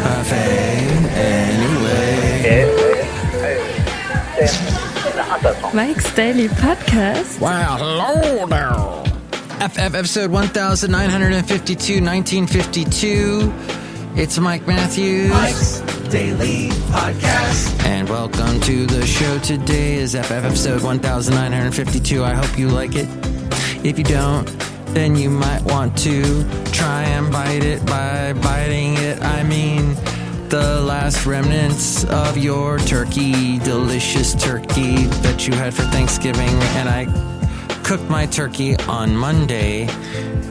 cafe anyway. Mike's Daily Podcast. Wow, hello there. Episode 1952, 1952. It's Mike Matthews. Mike's Daily Podcast. And welcome to the show. Today is episode 1952. I hope you like it. If you don't, then you might want to try and bite it. By biting it, I mean the last remnants of your turkey, delicious turkey that you had for Thanksgiving. And I cooked my turkey on Monday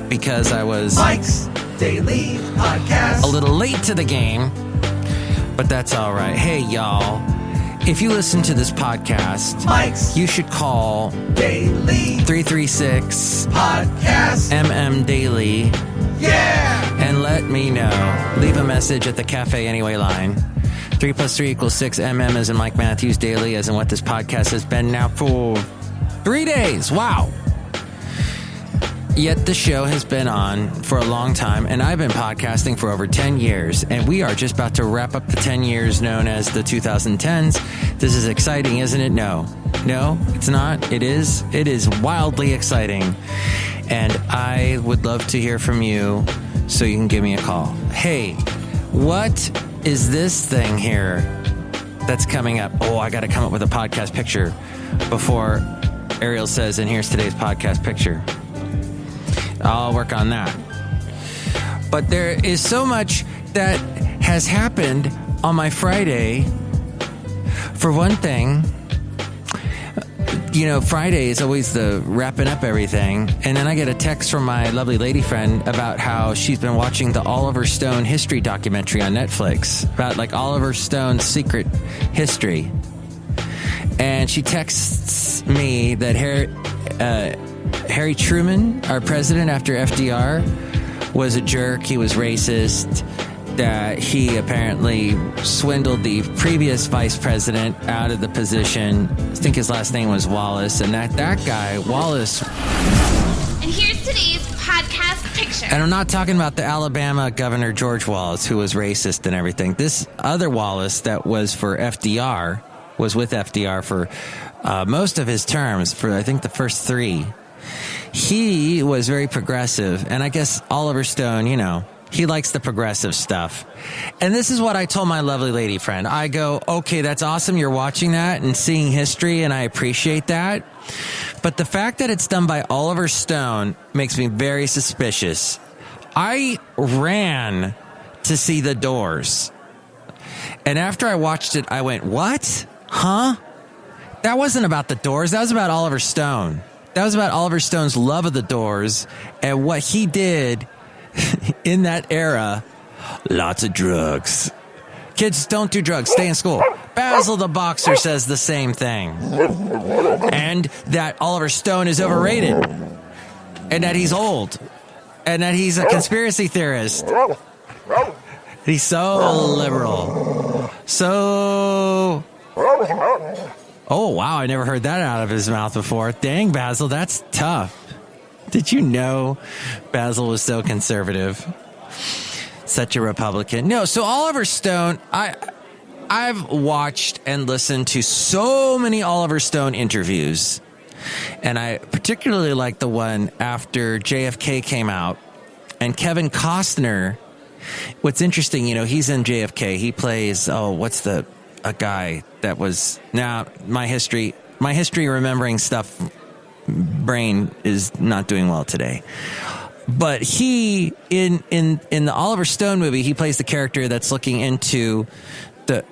because I was Mike's Daily Podcast. a little late to the game, but that's all right. Hey, y'all. If you listen to this podcast, Mike's you should call Daily 336 Podcast. Daily. Yeah! And let me know. Leave a message at the Cafe Anyway line. 3 plus 3 equals 6. as in Mike Matthews Daily, as in what this podcast has been now for 3 days. Wow. Yet the show has been on for a long time, and I've been podcasting for over 10 years, and we are just about to wrap up the 10 years known as the 2010s. This is exciting, isn't it? No, it's not. It is. It is wildly exciting, and I would love to hear from you, so you can give me a call. Hey, what is this thing here that's coming up? Oh, I got to come up with a podcast picture before Ariel says, and here's today's podcast picture. I'll work on that. But there is so much that has happened on my Friday. For one thing, Friday is always the wrapping up everything. And then I get a text from my lovely lady friend about how she's been watching the Oliver Stone history documentary on Netflix about like Oliver Stone's secret history. And she texts me that Harry Truman, our president after FDR, was a jerk. He was racist. That he apparently swindled the previous vice president out of the position. I think his last name was Wallace. And that guy, Wallace. And here's today's podcast picture. And I'm not talking about the Alabama Governor George Wallace, who was racist and everything. This other Wallace that was for FDR, was with FDR for most of his terms, for I think the first 3. He was very progressive, and I guess Oliver Stone, he likes the progressive stuff. And this is what I told my lovely lady friend. I go, okay, that's awesome. You're watching that and seeing history, and I appreciate that. But the fact that it's done by Oliver Stone makes me very suspicious. I ran to see The Doors. And after I watched it, I went, what? Huh? That wasn't about The Doors. That was about Oliver Stone. That was about Oliver Stone's love of The Doors and what he did in that era. Lots of drugs. Kids, don't do drugs. Stay in school. Basil the Boxer says the same thing. And that Oliver Stone is overrated. And that he's old. And that he's a conspiracy theorist. He's so liberal. So... Oh, wow, I never heard that out of his mouth before. Dang, Basil, that's tough. Did you know Basil was so conservative? Such a Republican. No, so Oliver Stone, I've watched and listened to so many Oliver Stone interviews. And I particularly like the one after JFK came out. And Kevin Costner, what's interesting, he's in JFK. He plays, a guy that was, now my history remembering stuff, brain is not doing well today. But he, in the Oliver Stone movie, he plays the character that's looking into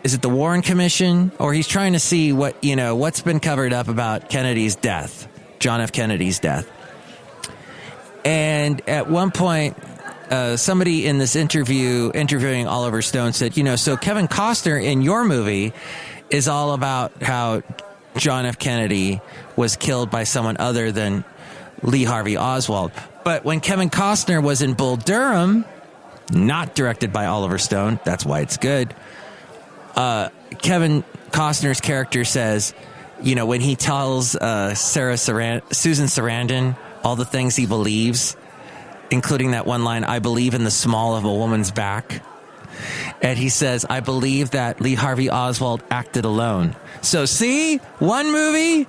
is it the Warren Commission? Or he's trying to see what's been covered up about Kennedy's death, John F. Kennedy's death. And at one point, somebody in this interviewing Oliver Stone said, so Kevin Costner in your movie is all about how John F. Kennedy was killed by someone other than Lee Harvey Oswald. But when Kevin Costner was in Bull Durham, not directed by Oliver Stone, that's why it's good, Kevin Costner's character says, when he tells Susan Sarandon all the things he believes, including that one line, I believe in the small of a woman's back. And he says, I believe that Lee Harvey Oswald acted alone. So see, one movie,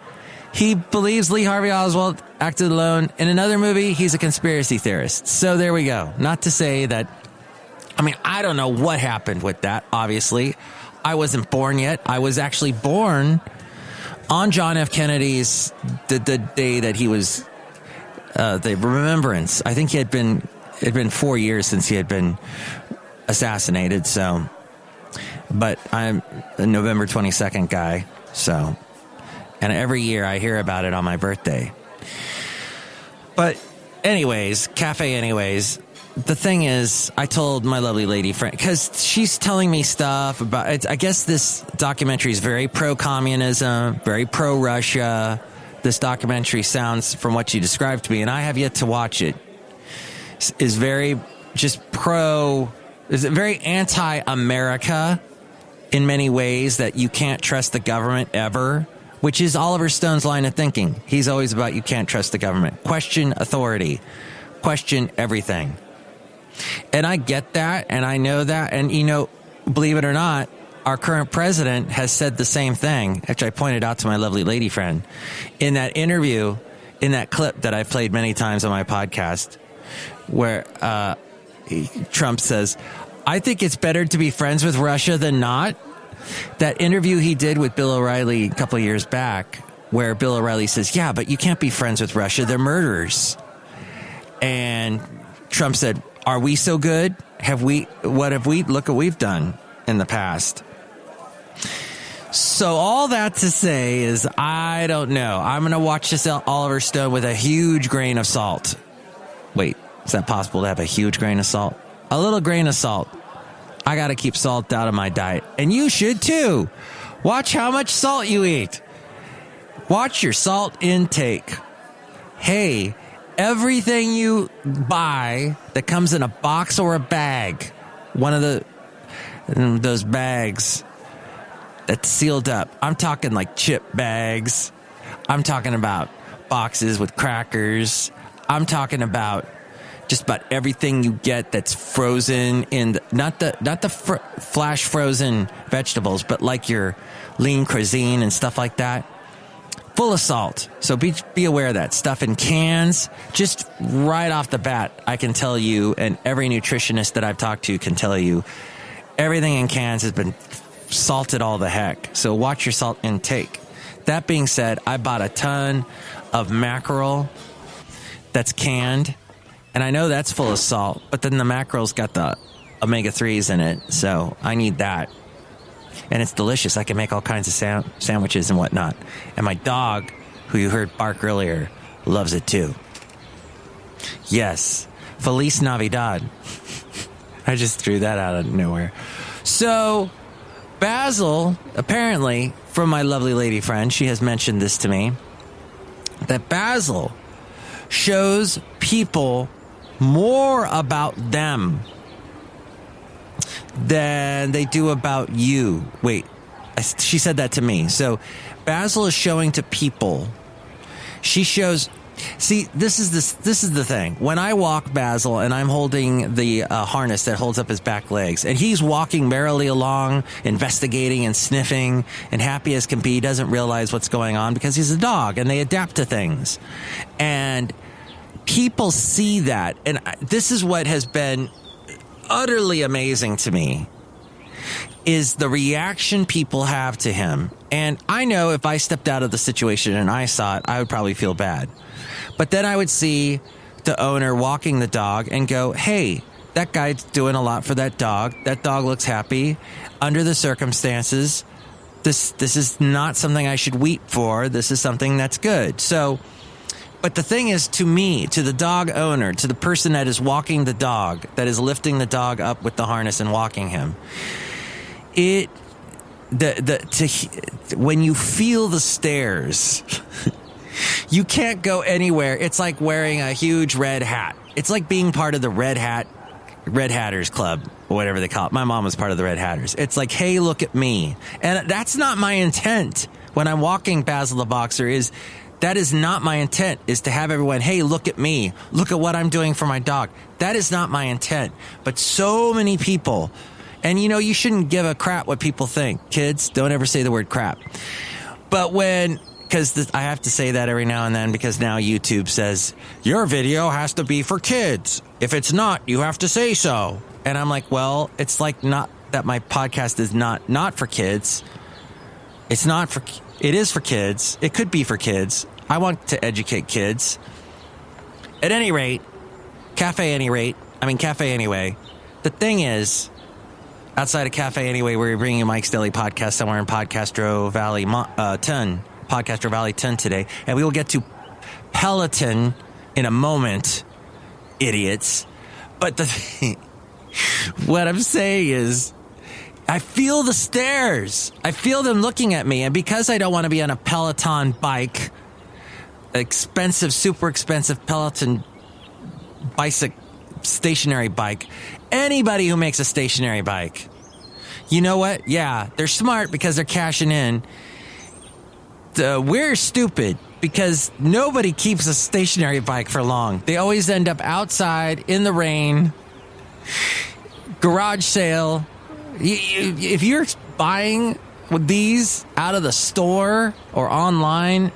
he believes Lee Harvey Oswald acted alone. In another movie, he's a conspiracy theorist. So there we go. Not to say that, I mean, I don't know what happened with that, obviously. I wasn't born yet. I was actually born on John F. Kennedy's, the day that he was, the remembrance. I think it had been 4 years since he had been assassinated. So, but I'm a November 22nd guy. So, and every year I hear about it on my birthday. But anyways, the thing is, I told my lovely lady friend, because she's telling me stuff about it. I guess this documentary is very pro-communism, very pro-Russia. This documentary sounds, from what she described to me, and I have yet to watch it, is very very anti-America in many ways, that you can't trust the government ever, which is Oliver Stone's line of thinking. He's always about you can't trust the government. Question authority. Question everything. And I get that, and I know that, and believe it or not, our current president has said the same thing, which I pointed out to my lovely lady friend in that interview, in that clip that I've played many times on my podcast, where Trump says, I think it's better to be friends with Russia than not. That interview he did with Bill O'Reilly a couple of years back, where Bill O'Reilly says, yeah, but you can't be friends with Russia. They're murderers. And Trump said, are we so good? Look what we've done in the past. So all that to say is, I don't know. I'm going to watch this Oliver Stone with a huge grain of salt. Wait, is that possible to have a huge grain of salt? A little grain of salt. I got to keep salt out of my diet. And you should too. Watch how much salt you eat. Watch your salt intake. Hey, everything you buy that comes in a box or a bag, one of those bags that's sealed up. I'm talking like chip bags. I'm talking about boxes with crackers. I'm talking about just about everything you get that's frozen in not the flash frozen vegetables, but like your lean cuisine and stuff like that. Full of salt. So be aware of that. Stuff in cans, just right off the bat, I can tell you, and every nutritionist that I've talked to can tell you, everything in cans has been salted all the heck. So watch your salt intake. That being said, I bought a ton of mackerel that's canned, and I know that's full of salt, but then the mackerel's got the omega-3s in it, so I need that. And it's delicious. I can make all kinds of sandwiches and whatnot. And my dog, who you heard bark earlier, loves it too. Yes. Feliz Navidad. I just threw that out of nowhere. So, Basil, apparently, from my lovely lady friend, she has mentioned this to me, that Basil shows people more about them than they do about you. Wait, she said that to me. So Basil is showing to people. She shows. See, this is the thing. When I walk Basil and I'm holding the harness that holds up his back legs, and he's walking merrily along, investigating and sniffing, and happy as can be, doesn't realize what's going on because he's a dog and they adapt to things. And people see that. And this is what has been utterly amazing to me, is the reaction people have to him. And I know if I stepped out of the situation and I saw it, I would probably feel bad. But then I would see the owner walking the dog and go, hey, that guy's doing a lot for that dog. That dog looks happy. Under the circumstances, this is not something I should weep for. This is something that's good. So, but the thing is, to me, to the dog owner, to the person that is walking the dog, that is lifting the dog up with the harness and walking him, when you feel the stares, you can't go anywhere. It's like wearing a huge red hat. It's like being part of the Red Hatters Club, or whatever they call it. My mom was part of the Red Hatters. It's like, hey, look at me. And that's not my intent when I'm walking Basil the Boxer. That is not my intent, is to have everyone, hey, look at me. Look at what I'm doing for my dog. That is not my intent. But so many people, And, you shouldn't give a crap what people think. Kids, don't ever say the word crap. But because I have to say that every now and then because now YouTube says, your video has to be for kids. If it's not, you have to say so. And I'm like, well, it's like not that my podcast is not for kids. It is for kids. It could be for kids. I want to educate kids. At any rate, Cafe Anyway. The thing is, outside of Cafe Anyway, we're bringing you Mike's Daily Podcast somewhere in Podcastro Valley 10 today. And we will get to Peloton in a moment, idiots. But what I'm saying is, I feel the stares. I feel them looking at me. And because I don't want to be on a Peloton bike, super expensive Peloton bicycle, stationary bike, anybody who makes a stationary bike, you know what? Yeah, they're smart because they're cashing in. We're stupid because nobody keeps a stationary bike for long. They always end up outside in the rain, garage sale. If you're buying these out of the store or online,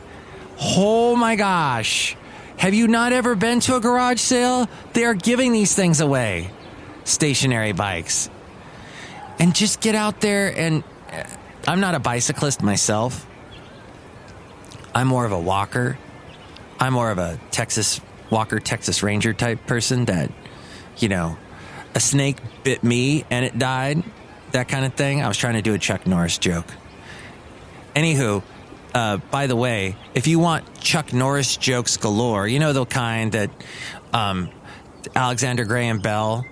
oh my gosh. Have you not ever been to a garage sale? They are giving these things away. Stationary bikes. And just get out there and... I'm not a bicyclist myself. I'm more of a walker. I'm more of a Texas Ranger type person that, a snake bit me and it died. That kind of thing. I was trying to do a Chuck Norris joke. Anywho... by the way, if you want Chuck Norris jokes galore, the kind that Alexander Graham Bell,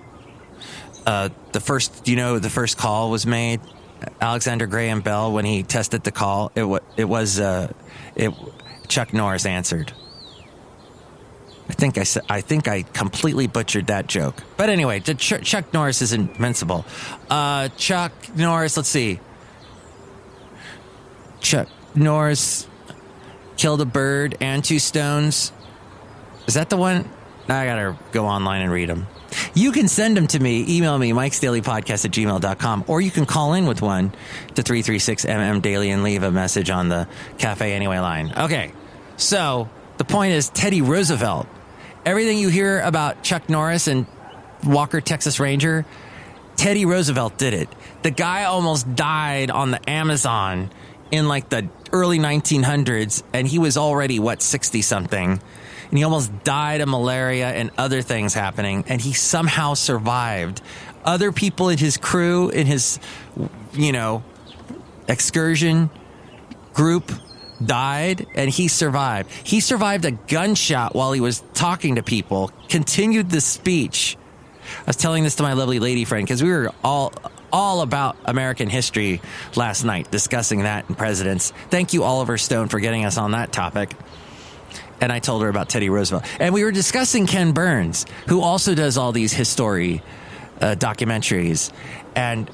the first call was made. Alexander Graham Bell, when he tested the call, Chuck Norris answered. I think I completely butchered that joke. But anyway, Chuck Norris is invincible. Chuck Norris, let's see. Chuck Norris killed a bird and 2 stones. Is that the one? I gotta go online and read them. You can send them to me. Email me, MikesDailyPodcast@gmail.com, or you can call in with one to 336-MM-DAILY and leave a message on the Cafe Anyway line. Okay, so the point is Teddy Roosevelt. Everything you hear about Chuck Norris and Walker, Texas Ranger, Teddy Roosevelt did it. The guy almost died on the Amazon in like the early 1900s, and he was already, 60-something, and he almost died of malaria and other things happening, and he somehow survived. Other people in his crew, in his, excursion group died, and he survived. He survived a gunshot while he was talking to people, continued the speech. I was telling this to my lovely lady friend, because we were all about American history last night, discussing that and presidents. Thank you, Oliver Stone, for getting us on that topic. And I told her about Teddy Roosevelt. And we were discussing Ken Burns, who also does all these history documentaries. And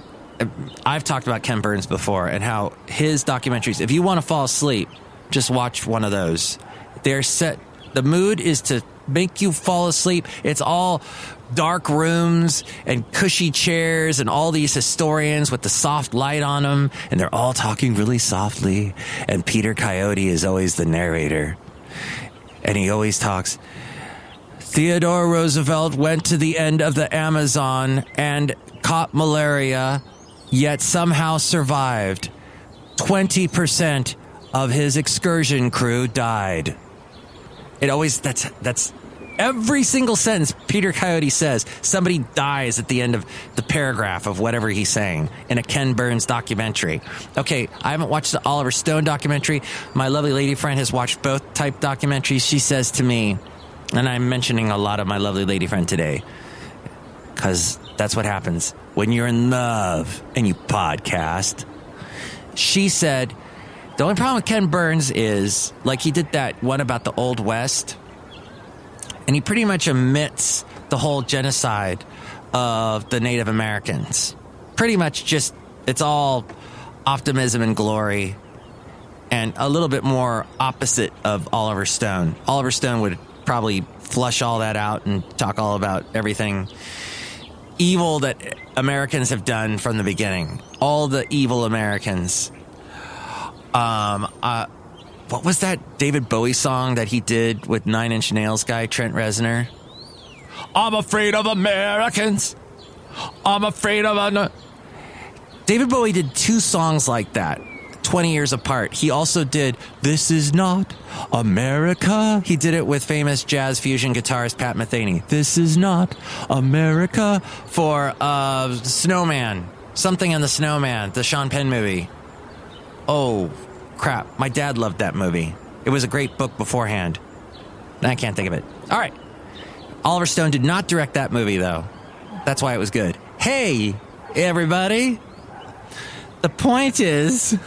I've talked about Ken Burns before and how his documentaries, if you want to fall asleep, just watch one of those. They're set. The mood is to make you fall asleep. It's all dark rooms and cushy chairs and all these historians with the soft light on them, and they're all talking really softly, and Peter Coyote is always the narrator, and he always talks. Theodore Roosevelt went to the end of the Amazon and caught malaria, yet somehow survived. 20% of his excursion crew died. It always, that's every single sentence Peter Coyote says, somebody dies at the end of the paragraph of whatever he's saying in a Ken Burns documentary. Okay, I haven't watched the Oliver Stone documentary. My lovely lady friend has watched both type documentaries. She says to me, and I'm mentioning a lot of my lovely lady friend today, because that's what happens when you're in love and you podcast. She said, the only problem with Ken Burns is, like, he did that one about the Old West, and he pretty much omits the whole genocide of the Native Americans. Pretty much just, it's all optimism and glory, and a little bit more opposite of Oliver Stone. Oliver Stone would probably flush all that out and talk all about everything evil that Americans have done from the beginning. All the evil Americans. What was that David Bowie song that he did with 9 Inch Nails guy, Trent Reznor? I'm afraid of Americans. I'm afraid of... David Bowie did 2 songs like that, 20 years apart. He also did This Is Not America. He did it with famous jazz fusion guitarist Pat Metheny. This is not America, for Snowman. Something in the Snowman, the Sean Penn movie. Oh, crap. My dad loved that movie. It was a great book beforehand. I can't think of it. All right. Oliver Stone did not direct that movie, though. That's why it was good. Hey, everybody. The point is,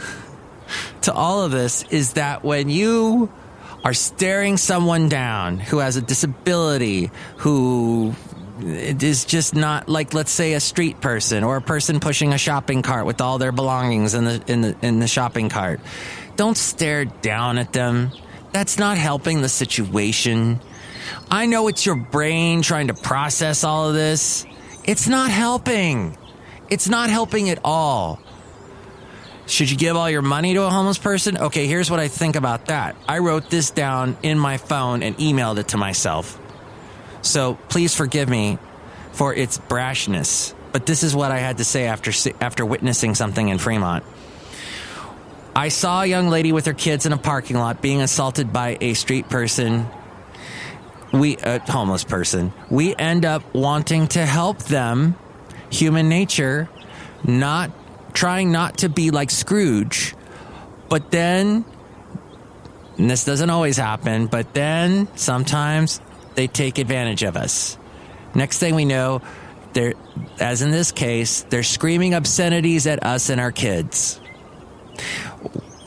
to all of this, is that when you are staring someone down who has a disability, who is just not, like, let's say a street person or a person pushing a shopping cart with all their belongings in the shopping cart, don't stare down at them. That's not helping the situation. I know it's your brain trying to process all of this. It's not helping. It's not helping at all. Should you give all your money to a homeless person? Okay, here's what I think about that. I wrote this down in my phone and emailed it to myself. So please forgive me for its brashness. But this is what I had to say after witnessing something in Fremont. I saw a young lady with her kids in a parking lot being assaulted by a street person. A homeless person. We end up wanting to help them. Human nature, trying not to be like Scrooge. But then, and this doesn't always happen, but then sometimes they take advantage of us. Next thing we know, as in this case, they're screaming obscenities at us and our kids.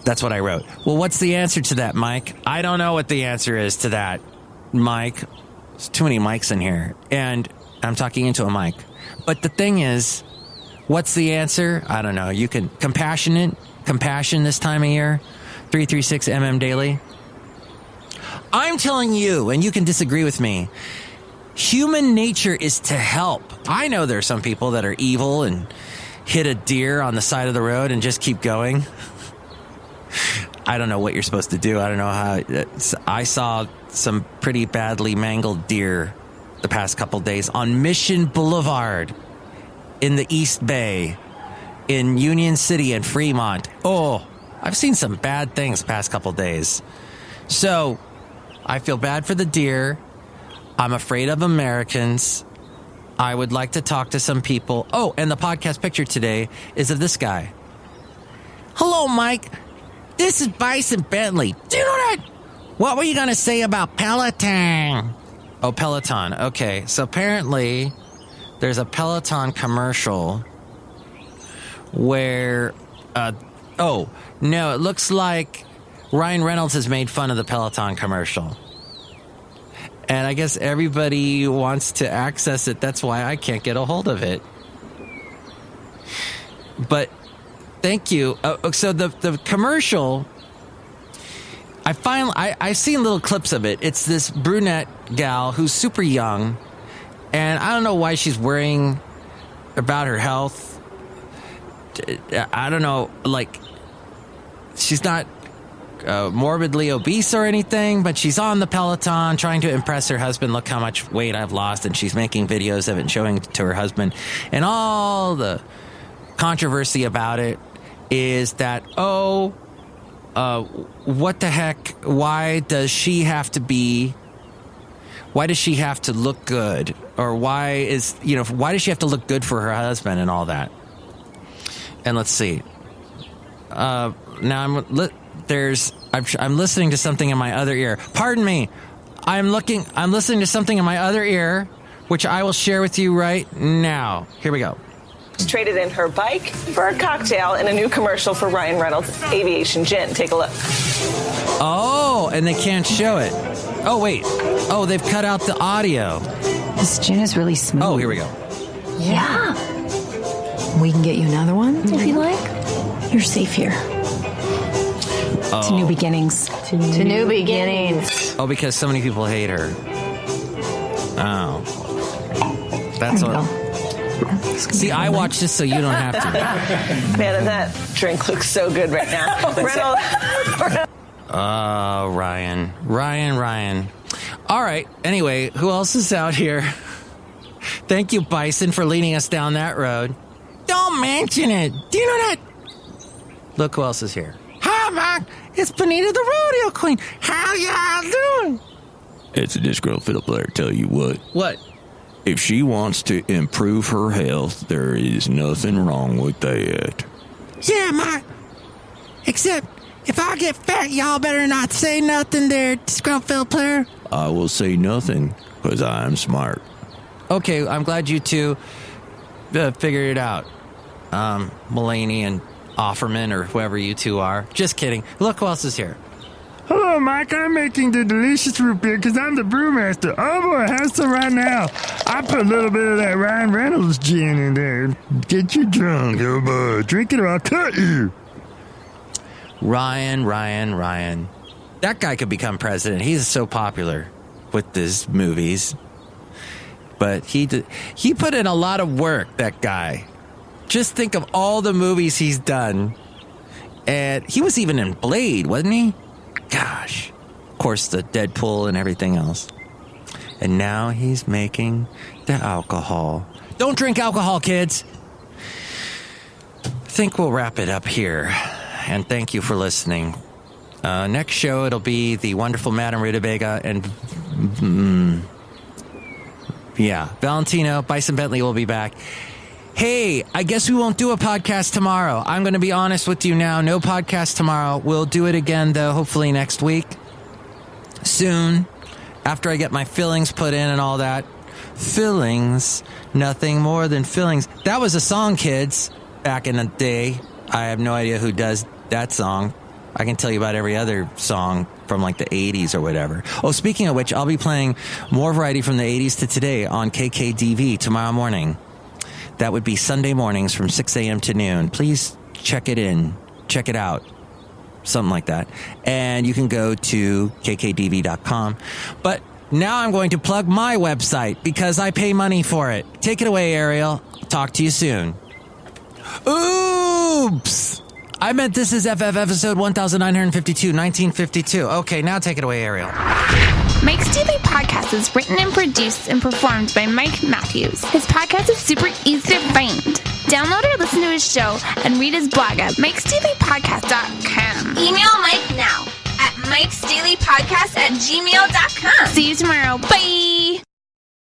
That's what I wrote. Well, what's the answer to that, Mike? I don't know what the answer is to that, Mike. There's too many mics in here, and I'm talking into a mic. But the thing is, what's the answer? I don't know. You can compassion this time of year. 336 MM Daily. I'm telling you, and you can disagree with me, human nature is to help. I know there are some people that are evil and hit a deer on the side of the road and just keep going. I don't know what you're supposed to do. I don't know how. I saw some pretty badly mangled deer the past couple days on Mission Boulevard in the East Bay, in Union City and Fremont. Oh, I've seen some bad things the past couple days. So I feel bad for the deer. I'm afraid of Americans. I would like to talk to some people. Oh, and the podcast picture today is of this guy. Hello, Mike. This is Bison Bentley. Do you know that? What were you going to say about Peloton? Oh, Peloton. Okay, so apparently there's a Peloton commercial where, it looks like Ryan Reynolds has made fun of the Peloton commercial. And I guess everybody wants to access it. That's why I can't get a hold of it. But thank you. So the commercial, I've seen little clips of it. It's this brunette gal who's super young, and I don't know why she's worrying about her health. I don't know, like, she's not morbidly obese or anything, but she's on the Peloton trying to impress her husband. Look how much weight I've lost, and she's making videos of it and showing it to her husband. And all the controversy about it is that, what the heck? Why does she have to look good? Or why does she have to look good for her husband and all that? And let's see. Now I'm listening to something in my other ear. Pardon me. I'm listening to something in my other ear, which I will share with you right now. Here we go. Traded in her bike for a cocktail in a new commercial for Ryan Reynolds Aviation Gin. Take a look. Oh, and they can't show it. Oh, wait. Oh, they've cut out the audio. This gin is really smooth. Oh, here we go. Yeah. We can get you another one if you like. You're safe here. Oh. To new beginnings. To new beginnings. Oh, because so many people hate her. Oh. That's what. See, I watch this so you don't have to. Man, and that drink looks so good right now. Reynolds. Oh, Ryan. All right. Anyway, who else is out here? Thank you, Bison, for leading us down that road. Don't mention it. Do you know that? Look who else is here. Hi, Mike. It's Benita, the rodeo queen. How y'all doing? It's a disgruntled fiddle player. Tell you what. What? If she wants to improve her health, there is nothing wrong with that. Yeah, Mike. Except, if I get fat, y'all better not say nothing there, disgruntled fiddle player. I will say nothing, because I'm smart. Okay, I'm glad you two figured it out. Mulaney and Offerman, or whoever you two are. Just kidding. Look who else is here. Hello, Mike. I'm making the delicious root beer because I'm the brewmaster. Oh, boy, have some right now. I put a little bit of that Ryan Reynolds gin in there. Get you drunk, oh, boy. Drink it or I'll cut you. Ryan. That guy could become president. He's so popular with his movies. But he put in a lot of work, that guy. Just think of all the movies he's done. And he was even in Blade, wasn't he? Gosh. Of course, the Deadpool and everything else. And now he's making the alcohol. Don't drink alcohol, kids. I think we'll wrap it up here. And thank you for listening. Next show, it'll be the wonderful Madame Rootabega and... Valentino, Bison Bentley will be back. Hey, I guess we won't do a podcast tomorrow. I'm going to be honest with you now. No podcast tomorrow. We'll do it again, though, hopefully next week. Soon. After I get my fillings put in and all that. Fillings. Nothing more than fillings. That was a song, kids, back in the day. I have no idea who does that song. I can tell you about every other song from like the 80s or whatever. Oh, speaking of which, I'll be playing more variety from the 80s to today on KKDV tomorrow morning. That would be Sunday mornings from 6 a.m. to noon. Please check it out. Something like that. And you can go to kkdv.com. But now I'm going to plug my website because I pay money for it. Take it away, Ariel. Talk to you soon. Oops! I meant this is FF episode 1952, 1952. Okay, now take it away, Ariel. Mike's Daily Podcast is written and produced and performed by Mike Matthews. His podcast is super easy to find. Download or listen to his show and read his blog at MikesDailyPodcast.com. Email Mike now at MikesDailyPodcast@gmail.com. See you tomorrow. Bye!